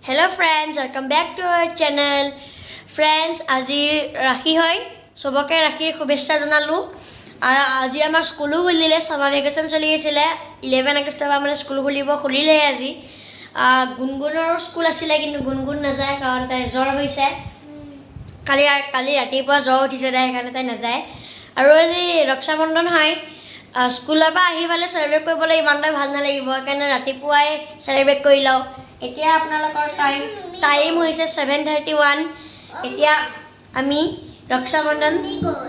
Hello friends, welcome back to our channel. Friends, আজি ৰাখি হয় সবকে ৰাখিৰ শুভেচ্ছা জনালো আজি আমাৰ স্কুলো খুলিলে সামাৰ ভেকেশন চলি আছিল 11 আগষ্টৰ পৰা মানে স্কুল খুলিলে আজি গুনগুনৰ স্কুল আছিল কিন্তু গুনগুন নাযায় কাৰণ তাই জ্বৰ হৈছে কালি ৰাতিপুৱা জ্বৰ উঠিছে তাই কাৰণে তাই নাযায় আৰু আজি ৰক্ষাবন্ধন হয় স্কুলৰ পৰা আহি পালে সেলিব্ৰেট কৰিবলৈ ইমানটা ভাল নালাগিব কাৰণ ৰাতিপুৱাই সেলিব্ৰেট কৰি লও এতিয়া আপোনালোকৰ টাইম হৈছে 7:31 এতিয়া আমি ৰক্ষাবন্ধন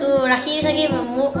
তো ৰাখি গুনগুনে মোক